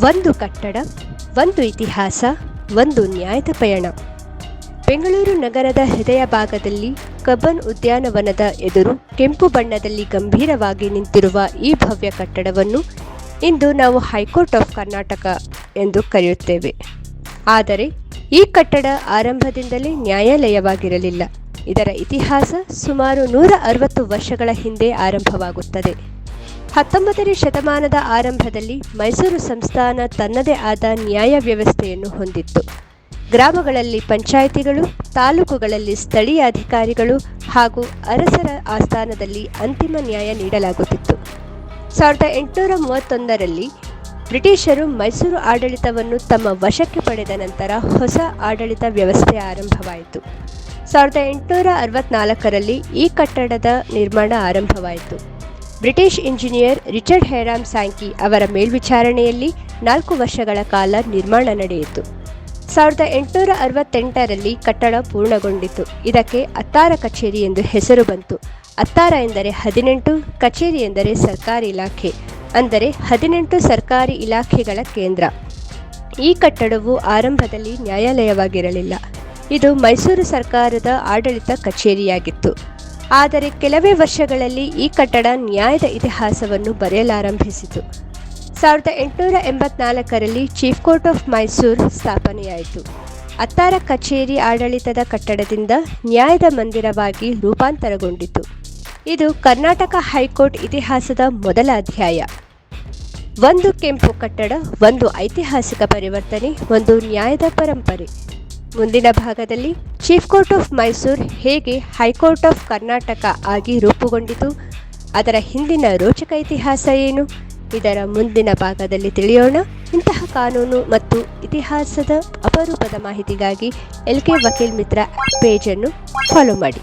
ಒಂದು ಕಟ್ಟಡ, ಒಂದು ಇತಿಹಾಸ, ಒಂದು ನ್ಯಾಯದ ಪಯಣ. ಬೆಂಗಳೂರು ನಗರದ ಹೃದಯ ಭಾಗದಲ್ಲಿ ಕಬ್ಬನ್ ಉದ್ಯಾನವನದ ಎದುರು ಕೆಂಪು ಬಣ್ಣದಲ್ಲಿ ಗಂಭೀರವಾಗಿ ನಿಂತಿರುವ ಈ ಭವ್ಯ ಕಟ್ಟಡವನ್ನು ಇಂದು ನಾವು ಹೈಕೋರ್ಟ್ ಆಫ್ ಕರ್ನಾಟಕ ಎಂದು ಕರೆಯುತ್ತೇವೆ. ಆದರೆ ಈ ಕಟ್ಟಡ ಆರಂಭದಿಂದಲೇ ನ್ಯಾಯಾಲಯವಾಗಿರಲಿಲ್ಲ. ಇದರ ಇತಿಹಾಸ ಸುಮಾರು 160 ವರ್ಷಗಳ ಹಿಂದೆ ಆರಂಭವಾಗುತ್ತದೆ. 19ನೇ ಶತಮಾನದ ಆರಂಭದಲ್ಲಿ ಮೈಸೂರು ಸಂಸ್ಥಾನ ತನ್ನದೇ ಆದ ನ್ಯಾಯ ವ್ಯವಸ್ಥೆಯನ್ನು ಹೊಂದಿತ್ತು. ಗ್ರಾಮಗಳಲ್ಲಿ ಪಂಚಾಯಿತಿಗಳು, ತಾಲೂಕುಗಳಲ್ಲಿ ಸ್ಥಳೀಯ ಅಧಿಕಾರಿಗಳು ಹಾಗೂ ಅರಸರ ಆಸ್ಥಾನದಲ್ಲಿ ಅಂತಿಮ ನ್ಯಾಯ ನೀಡಲಾಗುತ್ತಿತ್ತು. 1831ರಲ್ಲಿ ಬ್ರಿಟಿಷರು ಮೈಸೂರು ಆಡಳಿತವನ್ನು ತಮ್ಮ ವಶಕ್ಕೆ ಪಡೆದ ನಂತರ ಹೊಸ ಆಡಳಿತ ವ್ಯವಸ್ಥೆ ಆರಂಭವಾಯಿತು. 1864ರಲ್ಲಿ ಈ ಕಟ್ಟಡದ ನಿರ್ಮಾಣ ಆರಂಭವಾಯಿತು. ಬ್ರಿಟಿಷ್ ಇಂಜಿನಿಯರ್ ರಿಚರ್ಡ್ ಹೆರಾಮ್ ಸ್ಯಾಂಕಿ ಅವರ ಮೇಲ್ವಿಚಾರಣೆಯಲ್ಲಿ 4 ವರ್ಷಗಳ ಕಾಲ ನಿರ್ಮಾಣ ನಡೆಯಿತು. 1868ರಲ್ಲಿ ಕಟ್ಟಡ ಪೂರ್ಣಗೊಂಡಿತು. ಇದಕ್ಕೆ ಅತ್ತಾರ ಕಚೇರಿ ಎಂದು ಹೆಸರು ಬಂತು. ಅತ್ತಾರ ಎಂದರೆ 18, ಕಚೇರಿ ಎಂದರೆ ಸರ್ಕಾರಿ ಇಲಾಖೆ, ಅಂದರೆ 18 ಸರ್ಕಾರಿ ಇಲಾಖೆಗಳ ಕೇಂದ್ರ. ಈ ಕಟ್ಟಡವು ಆರಂಭದಲ್ಲಿ ನ್ಯಾಯಾಲಯವಾಗಿರಲಿಲ್ಲ. ಇದು ಮೈಸೂರು ಸರ್ಕಾರದ ಆಡಳಿತ ಕಚೇರಿಯಾಗಿತ್ತು. ಆದರೆ ಕೆಲವೇ ವರ್ಷಗಳಲ್ಲಿ ಈ ಕಟ್ಟಡ ನ್ಯಾಯದ ಇತಿಹಾಸವನ್ನು ಬರೆಯಲಾರಂಭಿಸಿತು. 1884ರಲ್ಲಿ ಚೀಫ್ ಕೋರ್ಟ್ ಆಫ್ ಮೈಸೂರು ಸ್ಥಾಪನೆಯಾಯಿತು. ಅತ್ತಾರ ಕಚೇರಿ ಆಡಳಿತದ ಕಟ್ಟಡದಿಂದ ನ್ಯಾಯದ ಮಂದಿರವಾಗಿ ರೂಪಾಂತರಗೊಂಡಿತು. ಇದು ಕರ್ನಾಟಕ ಹೈಕೋರ್ಟ್ ಇತಿಹಾಸದ ಮೊದಲ ಅಧ್ಯಾಯ. ಒಂದು ಕೆಂಪು ಕಟ್ಟಡ, ಒಂದು ಐತಿಹಾಸಿಕ ಪರಿವರ್ತನೆ, ಒಂದು ನ್ಯಾಯದ ಪರಂಪರೆ. ಮುಂದಿನ ಭಾಗದಲ್ಲಿ ಚೀಫ್ ಕೋರ್ಟ್ ಆಫ್ ಮೈಸೂರು ಹೇಗೆ ಹೈಕೋರ್ಟ್ ಆಫ್ ಕರ್ನಾಟಕ ಆಗಿ ರೂಪುಗೊಂಡಿತು, ಅದರ ಹಿಂದಿನ ರೋಚಕ ಇತಿಹಾಸ ಏನು, ಇದರ ಮುಂದಿನ ಭಾಗದಲ್ಲಿ ತಿಳಿಯೋಣ. ಇಂತಹ ಕಾನೂನು ಮತ್ತು ಇತಿಹಾಸದ ಅಪರೂಪದ ಮಾಹಿತಿಗಾಗಿ LK ವಕೀಲ್ ಮಿತ್ರ ಪೇಜನ್ನು ಫಾಲೋ ಮಾಡಿ.